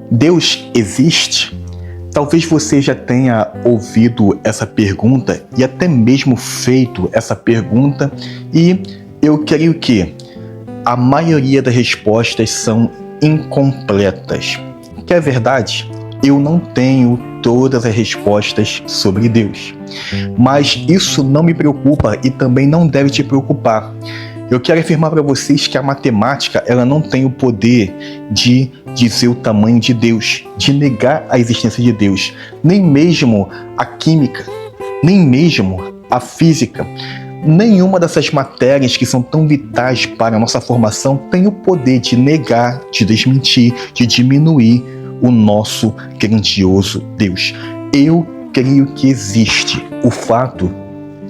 Deus existe? Talvez você já tenha ouvido essa pergunta e até mesmo feito essa pergunta, e eu creio que a maioria das respostas são incompletas. Que é verdade, eu não tenho todas as respostas sobre Deus, mas isso não me preocupa e também não deve te preocupar. Eu quero afirmar para vocês que a matemática ela não tem o poder de dizer o tamanho de Deus, de negar a existência de Deus. Nem mesmo a química, nem mesmo a física, nenhuma dessas matérias que são tão vitais para a nossa formação tem o poder de negar, de desmentir, de diminuir o nosso grandioso Deus. Eu creio que existe. O fato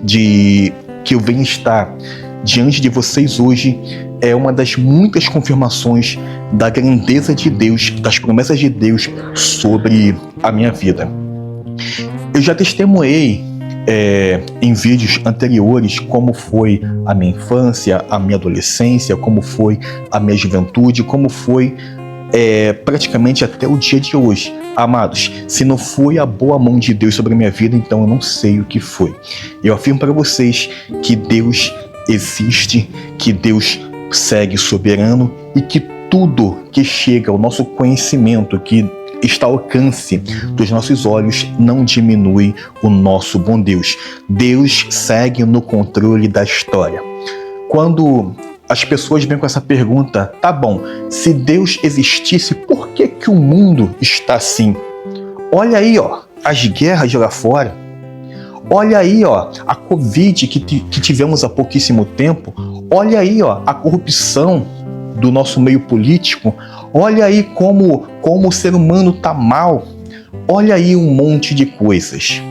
de que eu venho estar diante de vocês hoje é uma das muitas confirmações da grandeza de Deus, das promessas de Deus sobre a minha vida. Eu já testemunhei em vídeos anteriores como foi a minha infância, a minha adolescência, como foi a minha juventude, como foi praticamente até o dia de hoje. Amados, se não foi a boa mão de Deus sobre a minha vida, então eu não sei o que foi. Eu afirmo para vocês que Deus existe, que Deus segue soberano e que tudo que chega ao nosso conhecimento, que está ao alcance dos nossos olhos, não diminui o nosso bom Deus. Deus segue no controle da história. Quando as pessoas vêm com essa pergunta, tá bom, se Deus existisse, por que que o mundo está assim? Olha aí, as guerras lá fora. Olha aí, a Covid que tivemos há pouquíssimo tempo. Olha aí, a corrupção do nosso meio político. Olha aí como o ser humano tá mal. Olha aí um monte de coisas.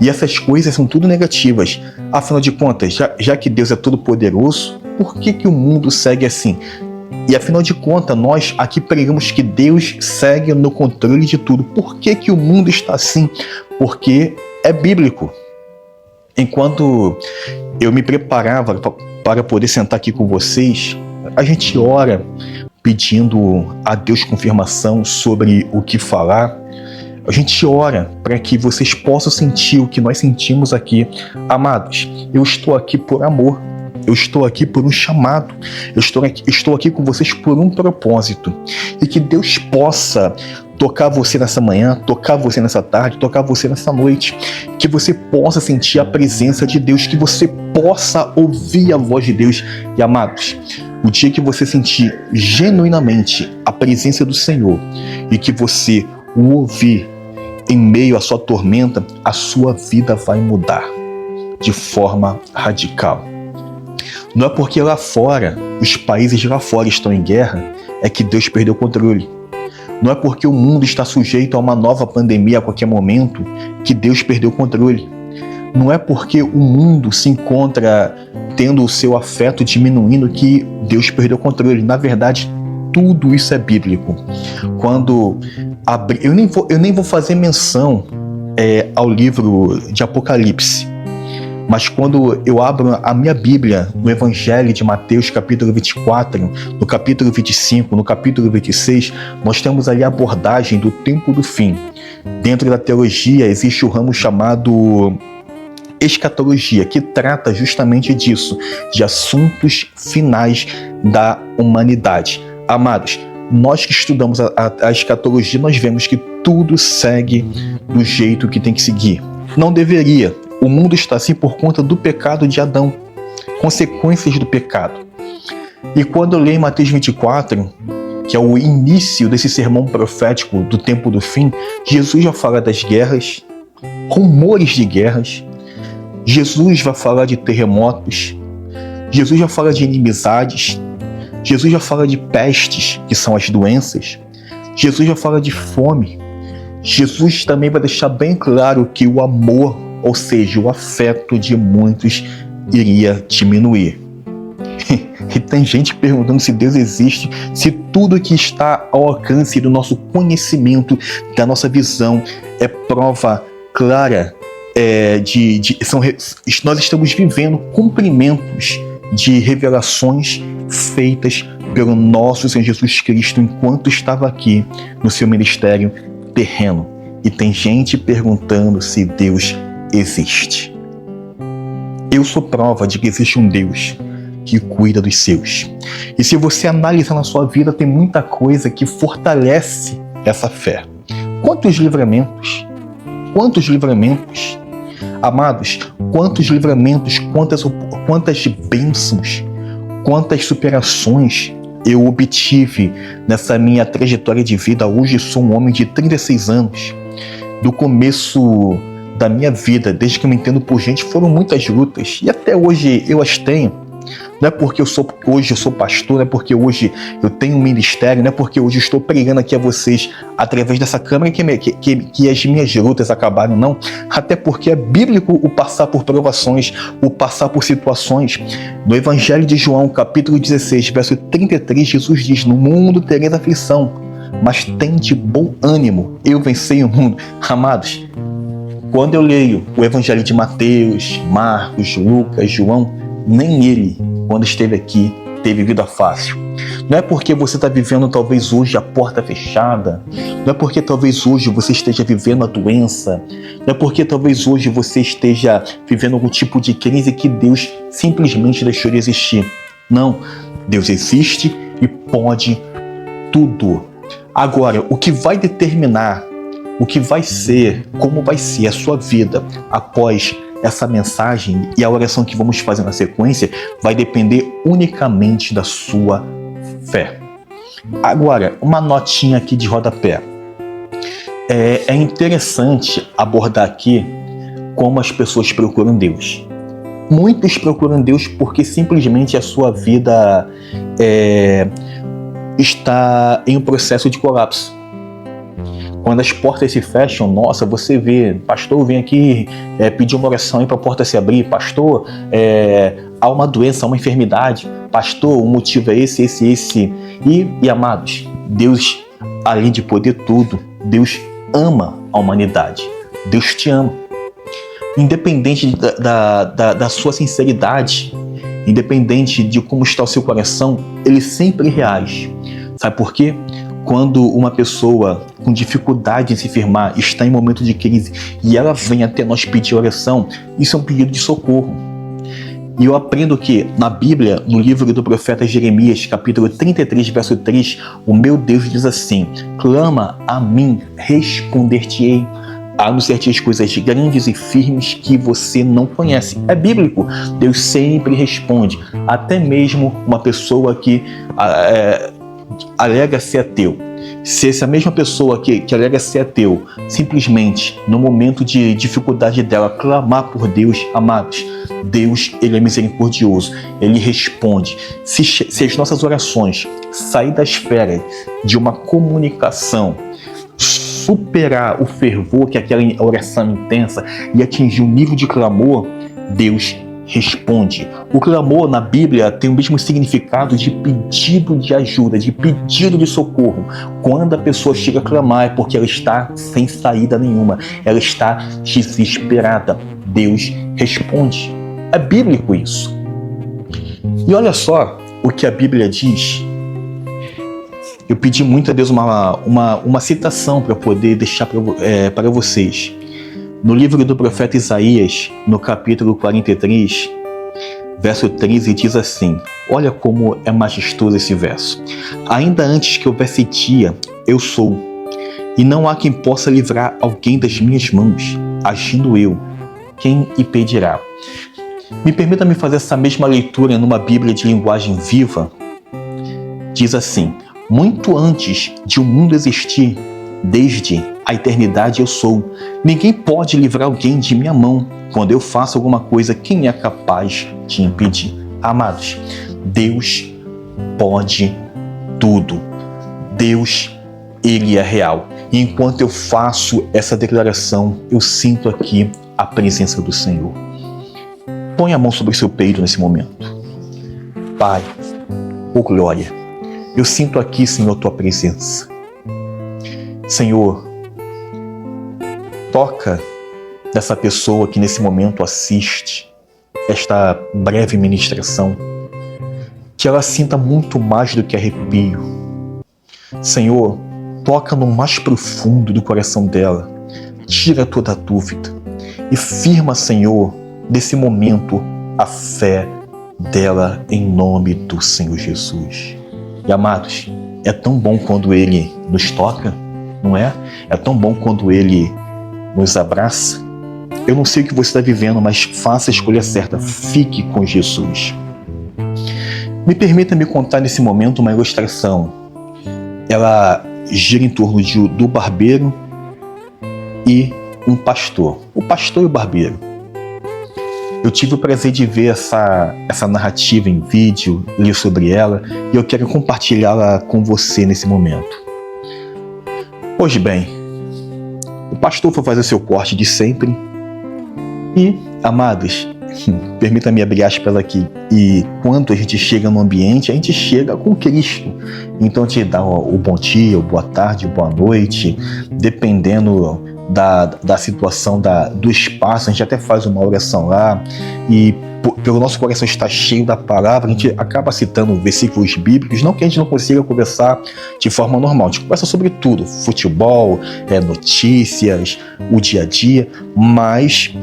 E essas coisas são tudo negativas. Afinal de contas, já que Deus é todo poderoso, por que que o mundo segue assim? E afinal de contas, nós aqui pregamos que Deus segue no controle de tudo. Por que que o mundo está assim? Porque é bíblico. Enquanto eu me preparava para poder sentar aqui com vocês, a gente ora pedindo a Deus confirmação sobre o que falar. A gente ora para que vocês possam sentir o que nós sentimos aqui. Amados, eu estou aqui por amor. Eu estou aqui por um chamado. Eu estou aqui com vocês por um propósito. E que Deus possa tocar você nessa manhã, tocar você nessa tarde, tocar você nessa noite. Que você possa sentir a presença de Deus, que você possa ouvir a voz de Deus. E amados, o dia que você sentir genuinamente a presença do Senhor e que você o ouvir em meio à sua tormenta, a sua vida vai mudar de forma radical. Não é porque lá fora, os países lá fora estão em guerra, é que Deus perdeu o controle. Não é porque o mundo está sujeito a uma nova pandemia a qualquer momento que Deus perdeu o controle. Não é porque o mundo se encontra tendo o seu afeto diminuindo que Deus perdeu o controle. Na verdade, tudo isso é bíblico. Quando eu nem vou fazer menção ao livro de Apocalipse, mas quando eu abro a minha Bíblia no Evangelho de Mateus, capítulo 24, no capítulo 25, no capítulo 26, nós temos ali a abordagem do tempo do fim. Dentro da teologia existe o ramo chamado escatologia, que trata justamente disso, de assuntos finais da humanidade. Amados, nós que estudamos a escatologia, nós vemos que tudo segue do jeito que tem que seguir. Não deveria. O mundo está assim por conta do pecado de Adão, consequências do pecado. E quando eu leio em Mateus 24, que é o início desse sermão profético do tempo do fim, Jesus já fala das guerras, rumores de guerras, Jesus vai falar de terremotos, Jesus já fala de inimizades, Jesus já fala de pestes, que são as doenças, Jesus já fala de fome, Jesus também vai deixar bem claro que o amor, ou seja, o afeto de muitos iria diminuir. E tem gente perguntando se Deus existe, se tudo que está ao alcance do nosso conhecimento, da nossa visão, é prova clara nós estamos vivendo cumprimentos de revelações feitas pelo nosso Senhor Jesus Cristo enquanto estava aqui no seu ministério terreno. E tem gente perguntando se Deus existe. Eu sou prova de que existe um Deus que cuida dos seus. E se você analisar na sua vida, tem muita coisa que fortalece essa fé. Quantos livramentos? Quantos livramentos? Amados, quantos livramentos, quantas bênçãos, quantas superações eu obtive nessa minha trajetória de vida. Hoje sou um homem de 36 anos. Do começo da minha vida, desde que eu me entendo por gente, foram muitas lutas. E até hoje eu as tenho. Não é porque hoje eu sou pastor, não é porque hoje eu tenho um ministério, não é porque hoje eu estou pregando aqui a vocês através dessa câmera que as minhas lutas acabaram, não. Até porque é bíblico o passar por provações, o passar por situações. No Evangelho de João, capítulo 16, verso 33, Jesus diz: no mundo tereis aflição, mas tende bom ânimo, eu venci o mundo. Amados, quando eu leio o Evangelho de Mateus, Marcos, Lucas, João, nem ele, quando esteve aqui, teve vida fácil. Não é porque você está vivendo talvez hoje a porta fechada, não é porque talvez hoje você esteja vivendo a doença, não é porque talvez hoje você esteja vivendo algum tipo de crise que Deus simplesmente deixou de existir. Não, Deus existe e pode tudo. Agora, o que vai determinar, o que vai ser, como vai ser a sua vida após essa mensagem e a oração que vamos fazer na sequência vai depender unicamente da sua fé. Agora, uma notinha aqui de rodapé. É interessante abordar aqui como as pessoas procuram Deus. Muitos procuram Deus porque simplesmente a sua vida está em um processo de colapso. Quando as portas se fecham, nossa, você vê, pastor, vem aqui pedir uma oração aí para a porta se abrir, pastor, há uma doença, há uma enfermidade, pastor, o motivo é esse. E amados, Deus, além de poder tudo, Deus ama a humanidade, Deus te ama. Independente da sua sinceridade, independente de como está o seu coração, Ele sempre reage. Sabe por quê? Quando uma pessoa com dificuldade em se firmar está em momento de crise e ela vem até nós pedir oração, isso é um pedido de socorro. E eu aprendo que na Bíblia, no livro do profeta Jeremias, capítulo 33, verso 3, o meu Deus diz assim: clama a mim, responder-te-ei, anunciar-te as coisas grandes e firmes que você não conhece. É bíblico. Deus sempre responde, até mesmo uma pessoa que alega ser ateu. Se essa mesma pessoa que alega ser ateu, simplesmente no momento de dificuldade dela clamar por Deus, amados, Deus, Ele é misericordioso, Ele responde. Se as nossas orações saírem da esfera de uma comunicação, superar o fervor que é aquela oração intensa e atingir um nível de clamor, Deus responde. O clamor na Bíblia tem o mesmo significado de pedido de ajuda, de pedido de socorro. Quando a pessoa chega a clamar é porque ela está sem saída nenhuma, ela está desesperada. Deus responde. É bíblico isso. E olha só o que a Bíblia diz. Eu pedi muito a Deus uma citação para poder deixar para vocês. No livro do profeta Isaías, no capítulo 43, verso 13, diz assim: olha como é majestoso esse verso. Ainda antes que houvesse dia, eu sou, e não há quem possa livrar alguém das minhas mãos. Agindo eu, quem impedirá? Me permita-me fazer essa mesma leitura numa Bíblia de linguagem viva. Diz assim: muito antes de o mundo existir, desde a eternidade eu sou. Ninguém pode livrar alguém de minha mão. Quando eu faço alguma coisa, quem é capaz de impedir? Amados, Deus pode tudo. Deus, Ele é real. E enquanto eu faço essa declaração, eu sinto aqui a presença do Senhor. Põe a mão sobre o seu peito nesse momento. Pai, oh glória, eu sinto aqui, Senhor, Tua presença. Senhor, toca nessa pessoa que nesse momento assiste esta breve ministração. que ela sinta muito mais do que arrepio. Senhor, toca no mais profundo do coração dela, tira toda a dúvida e firma, Senhor, nesse momento a fé dela em nome do Senhor Jesus. E amados, é tão bom quando Ele nos toca, não é? É tão bom quando Ele nos abraça. Eu não sei o que você está vivendo, mas faça a escolha certa, fique com Jesus. Me permita me contar nesse momento uma ilustração. Ela gira em torno do barbeiro e um pastor. O pastor e o barbeiro. Eu tive o prazer de ver essa narrativa em vídeo, ler sobre ela, e eu quero compartilhá-la com você nesse momento. Pois bem, o pastor foi fazer seu corte de sempre e, amados, permita-me abrir aspas aqui, e quando a gente chega no ambiente, a gente chega com Cristo. Então te dá o bom dia, o boa tarde, boa noite, dependendo da situação do espaço, a gente até faz uma oração lá, e pelo nosso coração estar cheio da palavra, a gente acaba citando versículos bíblicos, não que a gente não consiga conversar de forma normal, a gente conversa sobre tudo, futebol, notícias, o dia a dia, mas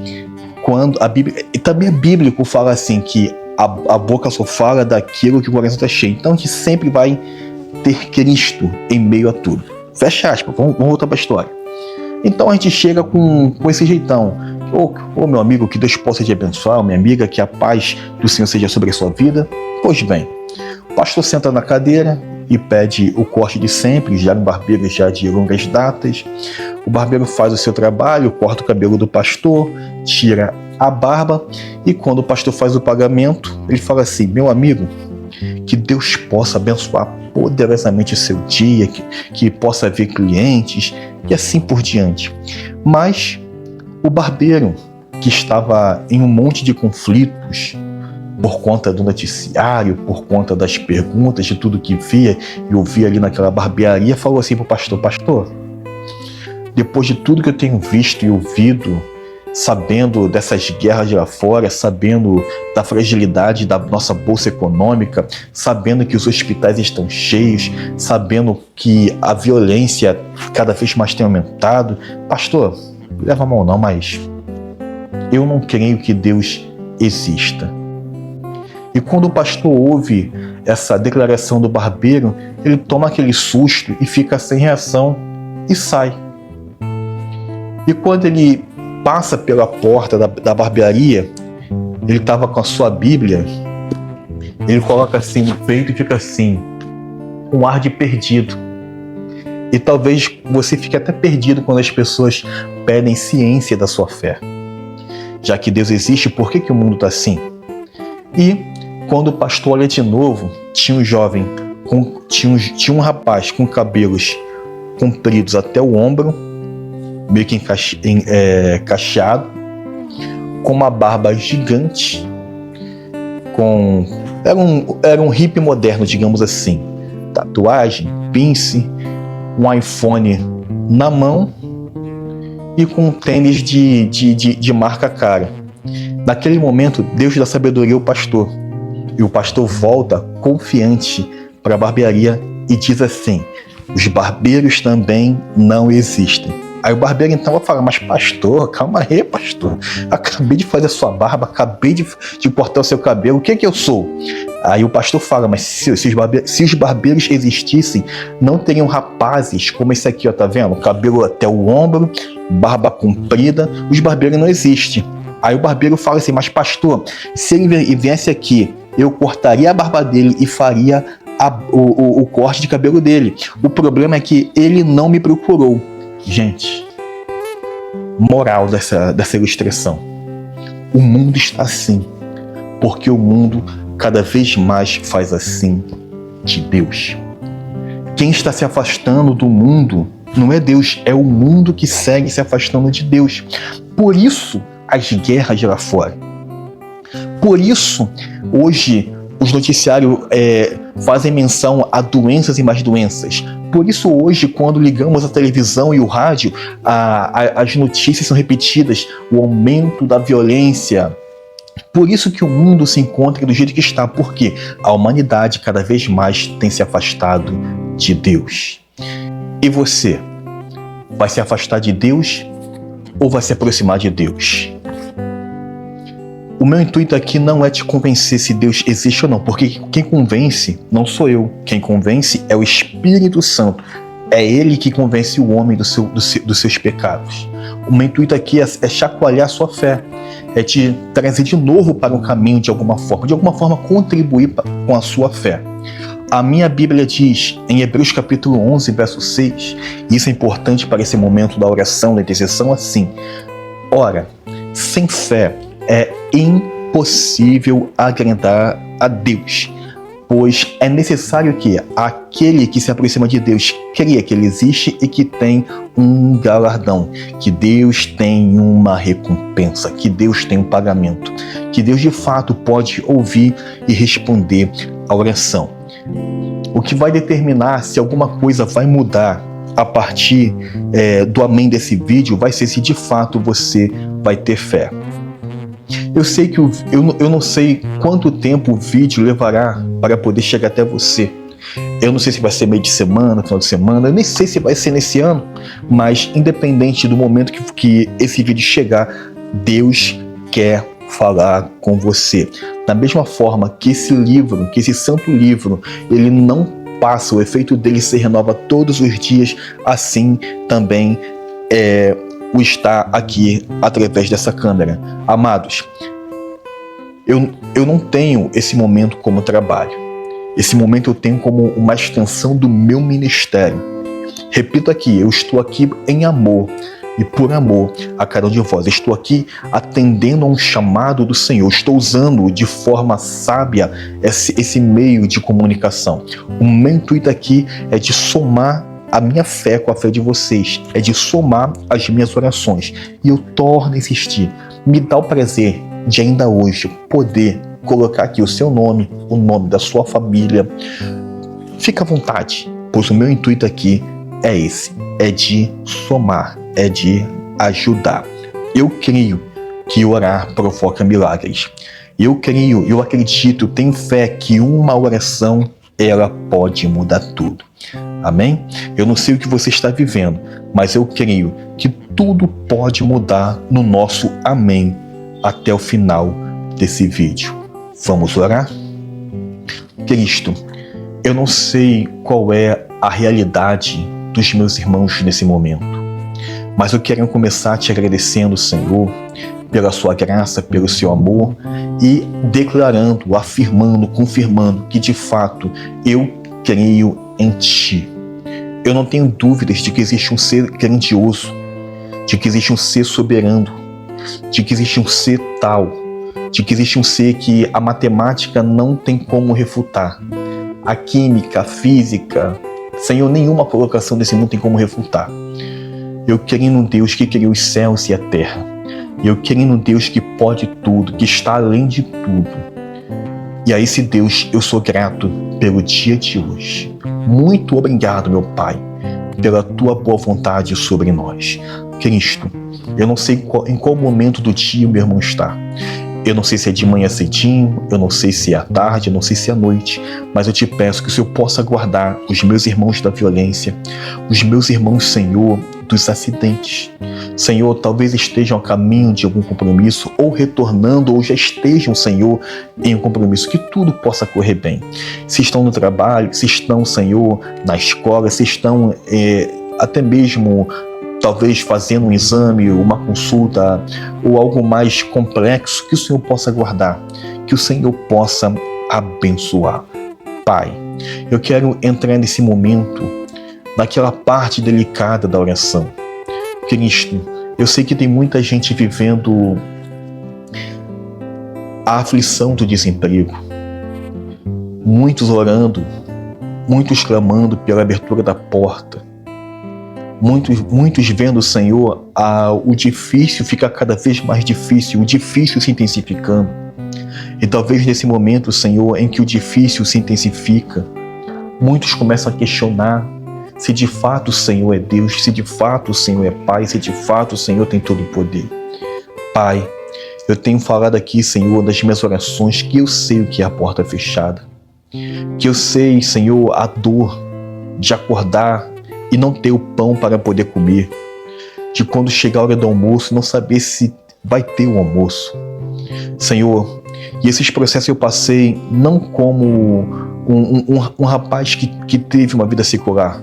quando a Bíblia, e também é bíblico, fala assim, que a boca só fala daquilo que o coração está cheio, então a gente sempre vai ter Cristo em meio a tudo. Fecha aspas, vamos voltar para a história. Então a gente chega com esse jeitão. Ô meu amigo, que Deus possa te abençoar, minha amiga, que a paz do Senhor seja sobre a sua vida. Pois bem, o pastor senta na cadeira e pede o corte de sempre, já no barbeiro já de longas datas. O barbeiro faz o seu trabalho, corta o cabelo do pastor, tira a barba, e quando o pastor faz o pagamento, ele fala assim: meu amigo, que Deus possa abençoar poderosamente o seu dia, que possa haver clientes e assim por diante. Mas o barbeiro, que estava em um monte de conflitos por conta do noticiário, por conta das perguntas, de tudo que via e ouvia ali naquela barbearia, falou assim para o pastor: pastor, depois de tudo que eu tenho visto e ouvido, sabendo dessas guerras de lá fora, sabendo da fragilidade da nossa bolsa econômica, sabendo que os hospitais estão cheios, sabendo que a violência cada vez mais tem aumentado, pastor, leva a mão não, mas eu não creio que Deus exista. E quando o pastor ouve essa declaração do barbeiro, ele toma aquele susto e fica sem reação e sai. E quando ele passa pela porta da barbearia, ele estava com a sua Bíblia, ele coloca assim no peito e fica assim, com um ar de perdido. E talvez você fique até perdido quando as pessoas pedem ciência da sua fé. Já que Deus existe, por que o mundo está assim? E quando o pastor olha de novo, tinha um jovem, tinha um rapaz com cabelos compridos até o ombro, meio que cacheado, com uma barba gigante, era um hippie moderno, digamos assim, tatuagem, pince, um iPhone na mão e com um tênis de marca cara. Naquele momento, Deus dá sabedoria ao pastor, e o pastor volta confiante para a barbearia e diz assim: os barbeiros também não existem. Aí o barbeiro então vai falar: mas pastor, calma aí, pastor, acabei de fazer a sua barba, acabei de cortar o seu cabelo, o que eu sou? Aí o pastor fala: mas se os barbeiros existissem, não teriam rapazes como esse aqui, ó, tá vendo? Cabelo até o ombro, barba comprida, os barbeiros não existem. Aí o barbeiro fala assim: mas pastor, se ele viesse aqui, eu cortaria a barba dele e faria o corte de cabelo dele. O problema é que ele não me procurou. Gente, moral dessa ilustração: o mundo está assim porque o mundo cada vez mais faz assim de Deus. Quem está se afastando do mundo não é Deus, é o mundo que segue se afastando de Deus. Por isso as guerras de lá fora. Por isso hoje os noticiários fazem menção a doenças e mais doenças. Por isso hoje, quando ligamos a televisão e o rádio, as notícias são repetidas: o aumento da violência Por isso que o mundo se encontra do jeito que está, porque a humanidade cada vez mais tem se afastado de Deus. E você? Vai se afastar de Deus ou vai se aproximar de Deus? O meu intuito aqui não é te convencer se Deus existe ou não, porque quem convence não sou eu. Quem convence é o Espírito Santo. É Ele que convence o homem dos seus pecados. O meu intuito aqui é chacoalhar a sua fé, é te trazer de novo para o caminho de alguma forma contribuir com a sua fé. A minha Bíblia diz, em Hebreus capítulo 11, verso 6, e isso é importante para esse momento da oração, da intercessão, assim: ora, sem fé é impossível agradar a Deus, pois é necessário que aquele que se aproxima de Deus creia que Ele existe e que tem um galardão, que Deus tem uma recompensa, que Deus tem um pagamento, que Deus de fato pode ouvir e responder a oração. O que vai determinar se alguma coisa vai mudar a partir do amém desse vídeo vai ser se de fato você vai ter fé. Eu sei que eu não sei quanto tempo o vídeo levará para poder chegar até você. Eu não sei se vai ser meio de semana, final de semana, eu nem sei se vai ser nesse ano, mas independente do momento que esse vídeo chegar, Deus quer falar com você. Da mesma forma que esse livro, que esse santo livro, ele não passa, o efeito dele se renova todos os dias, assim também o está aqui através dessa câmera. Amados, eu não tenho esse momento como trabalho. Esse momento eu tenho como uma extensão do meu ministério. Repito aqui, eu estou aqui em amor e por amor a cada um de vós. Estou aqui atendendo a um chamado do Senhor. Estou usando de forma sábia esse meio de comunicação. O meu intuito aqui é de somar a minha fé com a fé de vocês, é de somar as minhas orações. E eu torno a insistir. Me dá o prazer de ainda hoje poder colocar aqui o seu nome, o nome da sua família. Fica à vontade, pois o meu intuito aqui é esse, é de somar, é de ajudar. Eu creio que orar provoca milagres. Eu creio, eu acredito, tenho fé que uma oração, ela pode mudar tudo. Amém? Eu não sei o que você está vivendo, mas eu creio que tudo pode mudar no nosso amém até o final desse vídeo. Vamos orar? Cristo, eu não sei qual é a realidade dos meus irmãos nesse momento, mas eu quero começar te agradecendo, Senhor, pela sua graça, pelo seu amor e declarando, afirmando, confirmando que de fato eu creio em Ti. Eu não tenho dúvidas de que existe um ser grandioso, de que existe um ser soberano, de que existe um ser tal, de que existe um ser que a matemática não tem como refutar. A química, a física, Senhor, nenhuma colocação desse mundo tem como refutar. Eu creio num Deus que criou os céus e a terra. Eu creio num Deus que pode tudo, que está além de tudo. E a esse Deus eu sou grato pelo dia de hoje. Muito obrigado, meu Pai, pela Tua boa vontade sobre nós. Cristo, eu não sei em qual momento do dia o meu irmão está. Eu não sei se é de manhã cedinho, eu não sei se é à tarde, eu não sei se é à noite, mas eu te peço que o Senhor possa guardar os meus irmãos da violência, os meus irmãos, Senhor, dos acidentes. Senhor, talvez estejam a caminho de algum compromisso, ou retornando, ou já estejam, Senhor, em um compromisso, que tudo possa correr bem. Se estão no trabalho, se estão, Senhor, na escola, se estão até mesmo talvez fazendo um exame, uma consulta ou algo mais complexo, que o Senhor possa guardar, que o Senhor possa abençoar. Pai, eu quero entrar nesse momento, naquela parte delicada da oração. Cristo, eu sei que tem muita gente vivendo a aflição do desemprego, muitos orando, muitos clamando pela abertura da porta, muitos vendo, Senhor, o difícil fica cada vez mais difícil, o difícil se intensificando. E talvez nesse momento, Senhor, em que o difícil se intensifica, muitos começam a questionar se de fato o Senhor é Deus, se de fato o Senhor é Pai, se de fato o Senhor tem todo o poder. Pai, Eu tenho falado aqui, Senhor, das minhas orações, que eu sei o que é a porta fechada. Que eu sei, Senhor, a dor de acordar e não ter o pão para poder comer. De quando chegar a hora do almoço, não saber se vai ter o almoço. Senhor, e esses processos eu passei não como um rapaz que teve uma vida secular.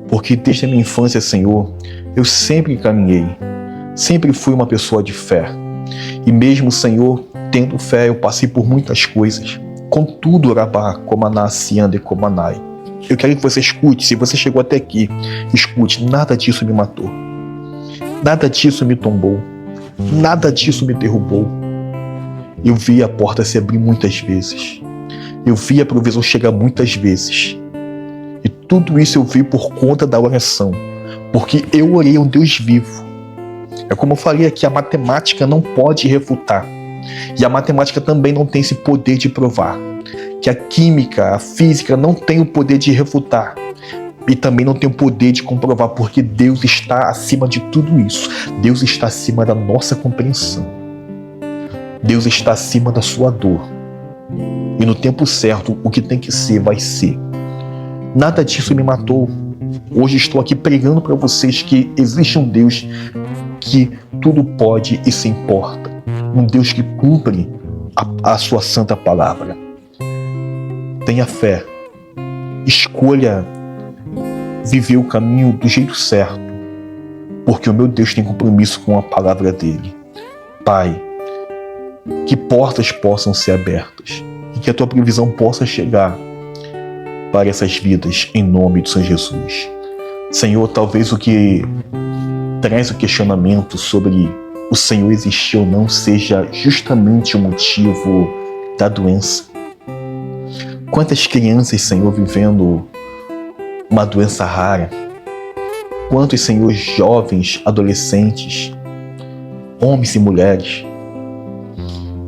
Porque desde a minha infância, Senhor, eu sempre caminhei. Sempre fui uma pessoa de fé. E mesmo, Senhor, tendo fé, eu passei por muitas coisas. Contudo, Rabá, Komaná, Sianda e Komanai. Eu quero que você escute, se você chegou até aqui, escute, nada disso me matou. Nada disso me tombou. Nada disso me derrubou. Eu vi a porta se abrir muitas vezes. Eu vi a provisão chegar muitas vezes. E tudo isso eu vi por conta da oração. Porque eu orei a um Deus vivo. É como eu falei aqui, a matemática não pode refutar. E a matemática também não tem esse poder de provar. Que a química, a física não tem o poder de refutar. E também não tem o poder de comprovar, porque Deus está acima de tudo isso. Deus está acima da nossa compreensão. Deus está acima da sua dor. E no tempo certo, o que tem que ser, vai ser. Nada disso me matou. Hoje estou aqui pregando para vocês que existe um Deus que tudo pode e se importa. Um Deus que cumpre a sua santa palavra. Tenha fé. Escolha viver o caminho do jeito certo. Porque o meu Deus tem compromisso com a palavra dele. Pai, que portas possam ser abertas. E que a tua previsão possa chegar para essas vidas, em nome de São Jesus. Senhor, talvez o que traz o questionamento sobre o Senhor existir ou não seja justamente o motivo da doença. Quantas crianças, Senhor, vivendo uma doença rara? Quantos, Senhor, jovens, adolescentes, homens e mulheres?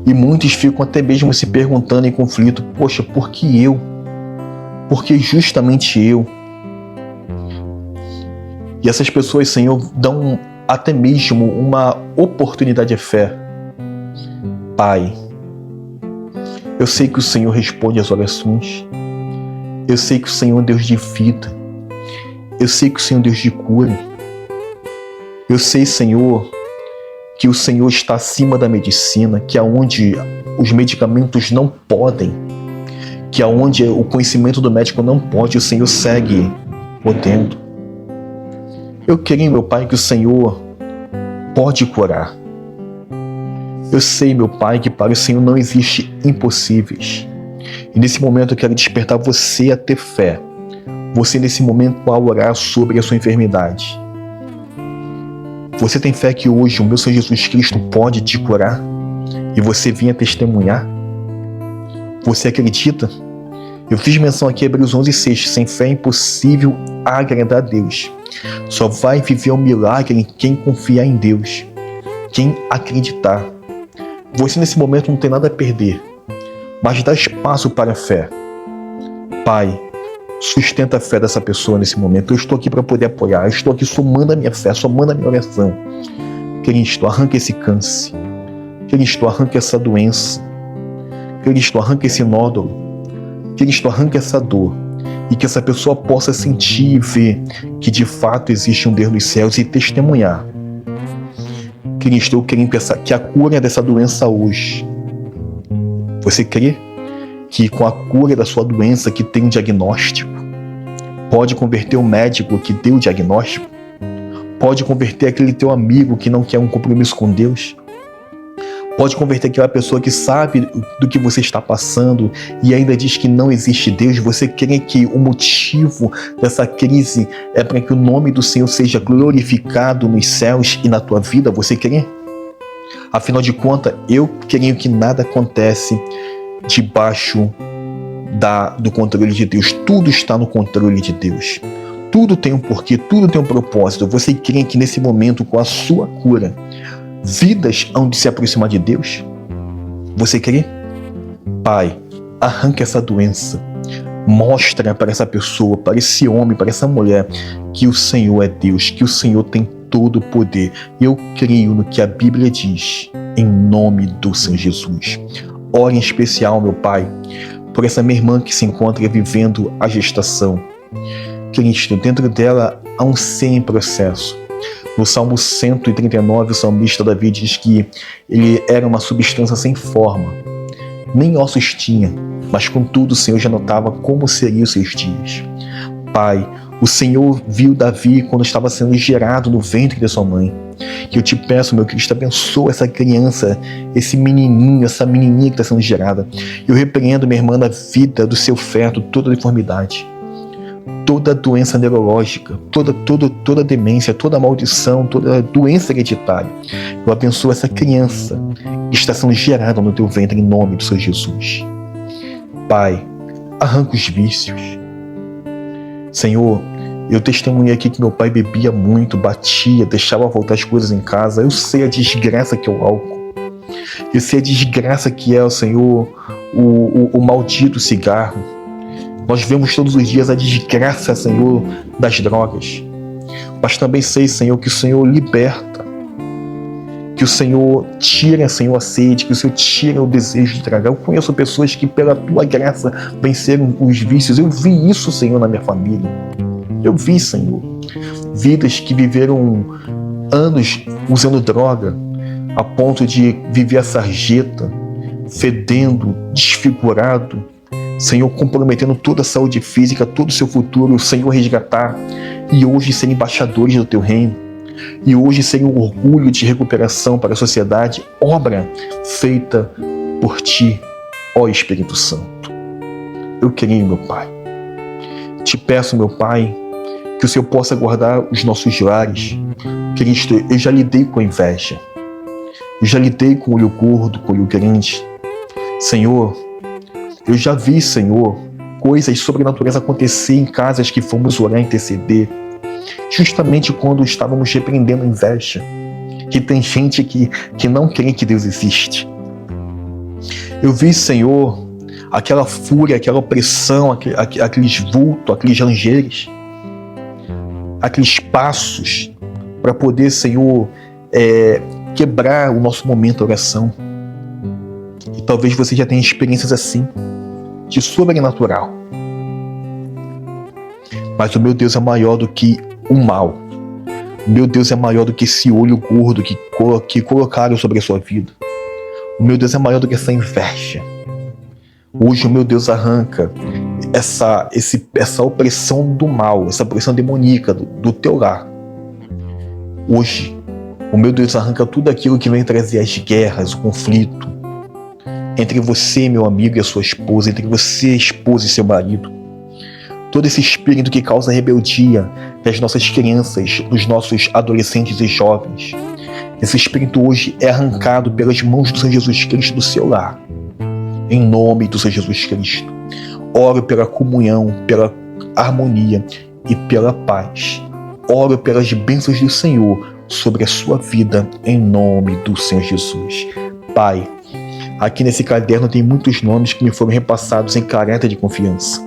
E muitos ficam até mesmo se perguntando em conflito, poxa, por que eu? Por que justamente eu? E essas pessoas, Senhor, dão até mesmo uma oportunidade de fé. Pai, eu sei que o Senhor responde às orações. Eu sei que o Senhor é um Deus de vida. Eu sei que o Senhor é um Deus de cura. Eu sei, Senhor, que o Senhor está acima da medicina, que aonde os medicamentos não podem, que aonde o conhecimento do médico não pode, o Senhor segue podendo. Eu creio, meu Pai, que o Senhor pode curar. Eu sei, meu Pai, que para o Senhor não existe impossíveis. E nesse momento eu quero despertar você a ter fé. Você nesse momento a orar sobre a sua enfermidade. Você tem fé que hoje o meu Senhor Jesus Cristo pode te curar? E você vinha testemunhar? Você acredita? Eu fiz menção aqui a Hebreus 11:6. Sem fé é impossível agradar a Deus. Só vai viver um milagre em quem confiar em Deus. Quem acreditar. Você nesse momento não tem nada a perder. Mas dá espaço para a fé. Pai, sustenta a fé dessa pessoa nesse momento. Eu estou aqui para poder apoiar. Eu estou aqui somando a minha fé, somando a minha oração. Cristo, arranca esse câncer. Cristo, arranca essa doença. Cristo, arranca esse nódulo. Cristo, arranca essa dor. E que essa pessoa possa sentir e ver que de fato existe um Deus nos céus e testemunhar. Cristo, eu creio que a cura dessa doença hoje. Você crê que com a cura da sua doença que tem um diagnóstico, pode converter o médico que deu o diagnóstico? Pode converter aquele teu amigo que não quer um compromisso com Deus? Pode converter aquela pessoa que sabe do que você está passando e ainda diz que não existe Deus? Você crê que o motivo dessa crise é para que o nome do Senhor seja glorificado nos céus e na tua vida? Você crê? Afinal de contas, eu creio que nada acontece debaixo do controle de Deus. Tudo está no controle de Deus. Tudo tem um porquê, tudo tem um propósito. Você crê que nesse momento, com a sua cura, vidas hão de se aproximar de Deus? Você crê? Pai, arranca essa doença. Mostra para essa pessoa, para esse homem, para essa mulher, que o Senhor é Deus, que o Senhor tem todo o poder. Eu creio no que a Bíblia diz. em nome do Senhor Jesus. Ore em especial, meu Pai, por essa minha irmã que se encontra vivendo a gestação. Cristo, dentro dela há um ser em processo. No Salmo 139, o salmista Davi diz que ele era uma substância sem forma, nem ossos tinha, mas contudo o Senhor já notava como seriam os seus dias. Pai, o Senhor viu Davi quando estava sendo gerado no ventre de sua mãe. Que eu te peço, meu Cristo, abençoa essa criança, esse menininho, essa menininha que está sendo gerada. Eu repreendo, minha irmã, na vida do seu feto, toda deformidade, toda doença neurológica, toda demência, toda maldição, toda doença hereditária. Eu abençoo essa criança que está sendo gerada no teu ventre em nome do Senhor Jesus. Pai, arranca os vícios. Senhor, eu testemunhei aqui que meu pai bebia muito, batia, deixava voltar as coisas em casa. Eu sei a desgraça que é o álcool. Eu sei a desgraça que é, Senhor, o maldito cigarro. Nós vemos todos os dias a desgraça, Senhor, das drogas. Mas também sei, Senhor, que o Senhor liberta. Que o Senhor tira, Senhor, a sede, que o Senhor tira o desejo de tragar. Eu conheço pessoas que pela Tua graça venceram os vícios. Eu vi isso, Senhor, na minha família. Eu vi, Senhor, vidas que viveram anos usando droga, a ponto de viver a sarjeta, fedendo, desfigurado, Senhor, comprometendo toda a saúde física, todo o seu futuro, o Senhor resgatar, e hoje serem embaixadores do Teu reino, e hoje serem um orgulho de recuperação para a sociedade, obra feita por Ti, ó Espírito Santo. Eu creio, meu Pai. Te peço, meu Pai, que o Senhor possa guardar os nossos lares. Cristo, eu já lidei com a inveja. Eu já lidei com o olho gordo, com o olho grande. Senhor, eu já vi, Senhor, coisas sobrenaturais acontecer em casas que fomos orar e interceder. Justamente quando estávamos repreendendo a inveja. Que tem gente que não crê que Deus existe. Eu vi, Senhor, aquela fúria, aquela opressão, aqueles vultos, aqueles rangeres, aqueles passos para poder, Senhor, quebrar o nosso momento de oração. E talvez você já tenha experiências assim, de sobrenatural. Mas o meu Deus é maior do que o mal. O meu Deus é maior do que esse olho gordo que colocaram sobre a sua vida. O meu Deus é maior do que essa inveja. Hoje o meu Deus arranca essa opressão do mal, essa opressão demoníaca do teu lar. Hoje, o meu Deus arranca tudo aquilo que vem trazer as guerras, o conflito entre você, meu amigo, e a sua esposa, entre você, esposa, e seu marido. Todo esse espírito que causa rebeldia nas nossas crianças, nos nossos adolescentes e jovens. Esse espírito hoje é arrancado pelas mãos do Senhor Jesus Cristo do seu lar. Em nome do Senhor Jesus Cristo. Oro pela comunhão, pela harmonia e pela paz. Oro pelas bênçãos do Senhor sobre a sua vida, em nome do Senhor Jesus. Pai, aqui nesse caderno tem muitos nomes que me foram repassados em caráter de confiança.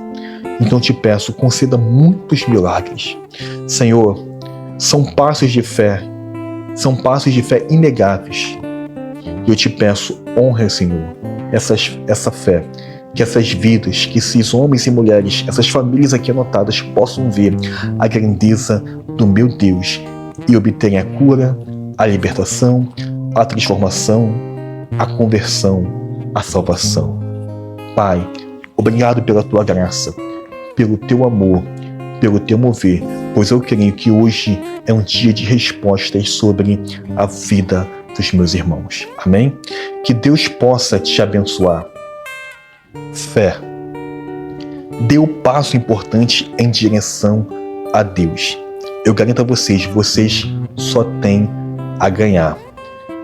Então te peço, conceda muitos milagres. Senhor, são passos de fé inegáveis. E eu te peço, honra, Senhor, essa fé, que essas vidas, que esses homens e mulheres, essas famílias aqui anotadas possam ver a grandeza do meu Deus e obterem a cura, a libertação, a transformação, a conversão, a salvação. Pai, obrigado pela tua graça, pelo teu amor, pelo teu mover, pois eu creio que hoje é um dia de respostas sobre a vida dos meus irmãos. Amém? Que Deus possa te abençoar. Fé. Dê o passo importante em direção a Deus. Eu garanto a vocês só têm a ganhar.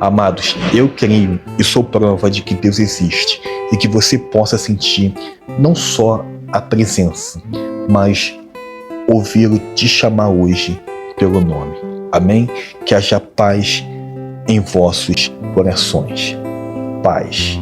Amados, eu creio e sou prova de que Deus existe e que você possa sentir não só a presença, mas ouvi-lo te chamar hoje pelo nome. Amém? Que haja paz em vossos corações. Paz.